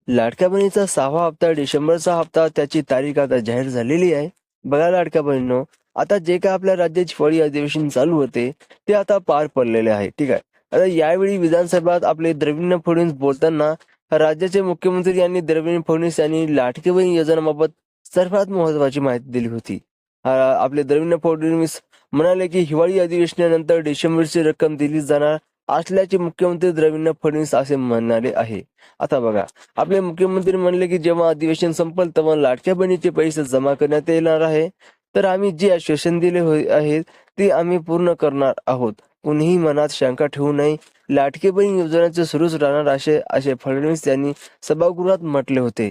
लाडक्या बहिणीचा 6वा हप्ता डिसेंबरचा हप्ता त्याची तारीख आता जाहीर झालेली आहे. बघा लाडक्या बहिणींनो, आता जे काय आपल्या राज्याची फळी अधिवेशन चालू होते ते आता पार पडलेले आहे. ठीक आहे. आता यावेळी विधानसभेत आपले देवेंद्र फडणवीस बोलताना राज्याचे मुख्यमंत्री यांनी देवेंद्र फडणवीस यांनी लाडकी बहीण योजनेबाबत सर्वात महत्त्वाची माहिती दिली होती. आपले देवेंद्र फडणवीस म्हणाले की हिवाळी अधिवेशनानंतर डिसेंबरची रक्कम दिली जाणार असल्याचे मुख्यमंत्री देवेंद्र फडणवीस असे म्हणाले आहे. आता बघा, आपले मुख्यमंत्री म्हणले की जेव्हा अधिवेशन संपल तेव्हा लाडक्या बहिणीचे पैसे जमा करण्यात येणार आहे. तर आम्ही जे आश्वासन दिले आहे ते आम्ही पूर्ण करणार आहोत. कुणीही मनात शंका ठेवू नये. लाडकी बहीण योजनेचे सुरूच राहणार असे असे फडणवीस यांनी सभागृहात म्हटले होते.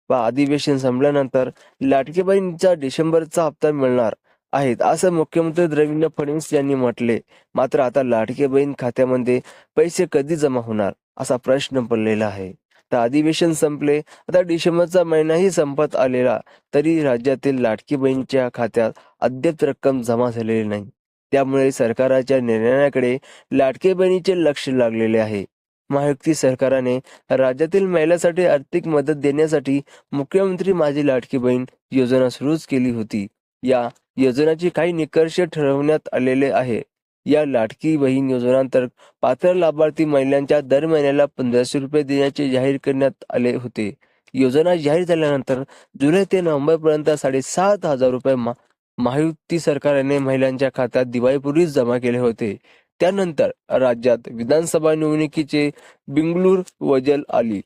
व अधिवेशन संपल्यानंतर लाडकी बहीणचा डिसेंबरचा हप्ता मिळणार आहेत असं मुख्यमंत्री देवेंद्र फडणवीस यांनी म्हटले. मात्र आता लाडकी बहीण खात्यामध्ये पैसे कधी जमा होणार असा प्रश्न पडलेला आहे. तर अधिवेशन संपले, आता डिसेंबरचा महिनाही संपत आलेला तरी राज्यातील लाडकी बहीणच्या खात्यात अद्याप रक्कम जमा झालेली नाही. त्यामुळे सरकारच्या निर्णयाकडे लाडकी बहिणीचे लक्ष लागलेले आहे. महायुती सरकारने राज्यातील महिलांसाठी आर्थिक मदत देण्यासाठी मुख्यमंत्री माझी लाडकी बहीण योजना सुरूच केली होती. या योजनेचे काही निकष ठरवण्यात आलेले आहे. या लाडकी बहीण योजनेअंतर्गत पात्र लाभार्थी महिलांच्या दर महिन्याला 1500 रुपये देण्याचे जाहीर करण्यात आले होते. योजना जाहीर झाल्यानंतर जुलै ते नोव्हेंबरपर्यंत 7,500 रुपये महायुती सरकारने महिलांच्या खात्यात दिवाळीपूर्वीच जमा केले होते. त्यानंतर राज्यात विधानसभा निवडणुकीचे बिंगळूर वजल आली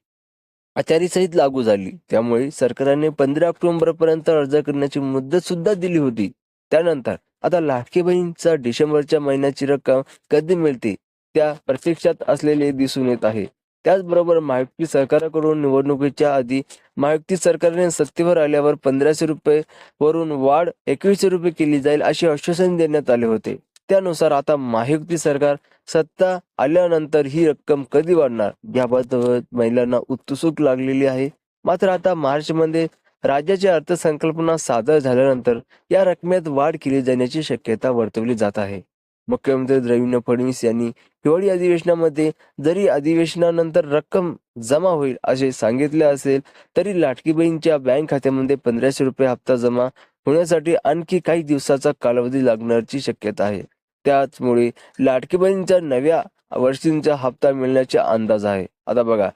आचारसंहिता लागू झाली. त्यामुळे सरकारने 15 ऑक्टोबरपर्यंत अर्ज करण्याची मुदत सुद्धा दिली होती. त्यानंतर आता लाडकी बहीणचा डिसेंबरच्या महिन्याची रक्कम कधी मिळते त्या प्रतीक्षेत असलेले दिसून येत आहे. त्याचबरोबर महायुती सरकारकडून निवडणुकीच्या आधी महायुती सरकारने सत्तेवर आल्यावर 1500 रुपये वरून वाढ 2100 रुपये केली जाईल असे आश्वासन देण्यात आले होते. त्यानुसार आता महायुती सरकार सत्ता आल्यानंतर ही रक्कम कधी वाढणार याबाबत महिलांना उत्सुक लागलेली आहे. मात्र आता मार्चमध्ये राज्याची अर्थसंकल्पना सादर झाल्यानंतर या रकमेत वाढ केली जाण्याची शक्यता वर्तवली जात आहे. मुख्यमंत्री देवेंद्र फडणवीस यांनी हिवाळी अधिवेशनामध्ये जरी अधिवेशनानंतर रक्कम जमा होईल असे सांगितले असेल तरी लाडकी बहीणच्या बँक खात्यामध्ये 1500 रुपये हप्ता जमा होण्यासाठी आणखी काही दिवसाचा कालावधी लागण्याची शक्यता आहे. त्याचमुळे लाडकी बहीणच्या नव्या वर्षींचा हप्ता मिळण्याचा अंदाज आहे. आता बघा,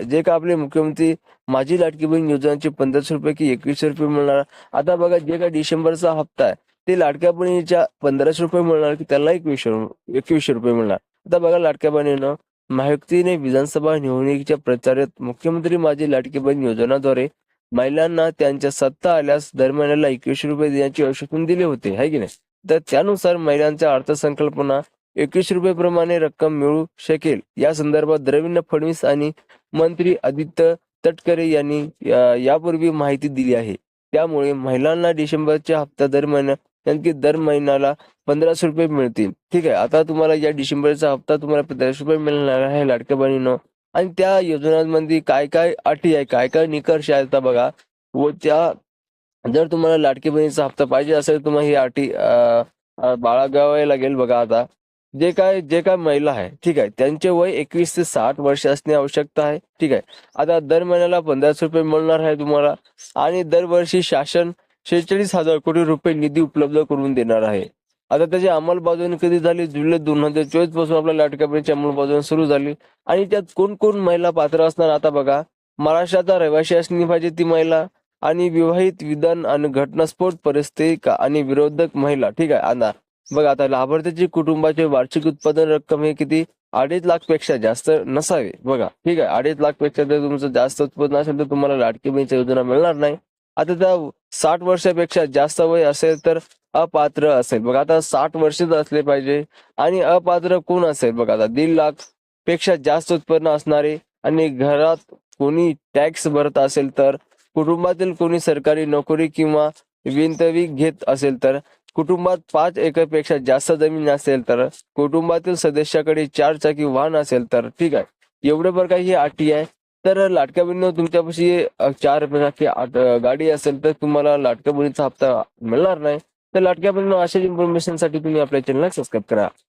जे का आपले मुख्यमंत्री माझी लाडकी बहीण योजनेचे 1500 रुपये की 2100 रुपये मिळणार. आता बघा, जे का डिसेंबरचा हप्ता आहे ते लाडक्या बहिणीच्या 1500 रुपये मिळणार की त्याला 2100 रुपये मिळणार. आता बघा लाडक्या बहिणीनं, महायुतीने विधानसभा निवडणुकीच्या प्रचारात मुख्यमंत्री माझी लाडकी बहीण योजनाद्वारे महिलांना त्यांच्या सत्ता आल्यास दर महिन्याला 2100 रुपये देण्याचे आश्वासन दिले होते, आहे की नाही. तर त्यानुसार महिलांच्या अर्थसंकल्पना 2100 रुपये प्रमाणे रक्कम मिळू शकेल. या संदर्भात देवेंद्र फडणवीस आणि मंत्री आदित्य तटकरे यांनी यापूर्वी माहिती दिली आहे. त्यामुळे महिलांना डिसेंबरच्या हप्ता दर महिन्याला 1500 रुपये मिळतील. ठीक आहे. आता तुम्हाला या डिसेंबरचा हप्ता तुम्हाला 1500 रुपये मिळणार आहे लाडक्या बहिणीनं. आणि त्या योजनांमध्ये काय काय अटी आहे, काय काय निकष आहेत आता बघा. व त्या जर तुम्हाला लाडकी बहिणीचा हप्ता पाहिजे असेल तुम्हाला ही अटी बाळगावे लागेल. बघा, आता जे काय महिला आहे, ठीक आहे, त्यांचे वय 21 ते 60 वर्ष असणे आवश्यकता आहे. ठीक आहे. आता दर महिन्याला 1500 रुपये मिळणार आहे तुम्हाला आणि दरवर्षी शासन 46,000 कोटी रुपये निधी उपलब्ध करून देणार आहे. आता त्याची अंमलबजावणी कधी झाली? जुलै 2024 पासून आपल्या लाडक्या बहिणीची अंमलबजावणी सुरू झाली. आणि त्यात कोण कोण महिला पात्र असणार? आता बघा, महाराष्ट्राचा रहिवासी असली पाहिजे ती महिला आणि विवाहित, विधान आणि घटनास्फोट परिस्थिती आणि विरोधक महिला. ठीक आहे. आता बघा, आता लाभार्थ्याची कुटुंबाचे वार्षिक उत्पादन रक्कम हे किती? 2.5 लाख पेक्षा जास्त नसावे. बघा, ठीक आहे. 2.5 लाख पेक्षा जर तुमचं जास्त उत्पन्न असेल तर तुम्हाला लाडकी बहिणीची योजना मिळणार नाही. आता त्या 60 वर्षापेक्षा जास्त वय असेल तर अपात्र असेल. बघा, आता 60 वर्षच असले पाहिजे. आणि अपात्र कोण असेल? बघा, आता 1.5 लाख पेक्षा जास्त उत्पन्न असणारे आणि घरात कोणी टॅक्स भरत असेल तर, कुटुंबातील कोणी सरकारी नोकरी किंवा विंतवी घेत असेल तर, कुटुंबात 5 एकर पेक्षा जास्त जमीन असेल तर, कुटुंबातील सदस्याकडे 4 चाकी वाहन असेल तर. ठीक आहे. एवढे बरं ही अटी आहे. तर लाडक्या बहिणीनं तुमच्यापाशी 4 चाकी गाडी असेल तर तुम्हाला लाडक्या बहिणीचा हप्ता मिळणार नाही. तर लाडक्या बहिणीनं अशाच इन्फॉर्मेशनसाठी तुम्ही आपल्या चॅनलला सबस्क्राईब करा.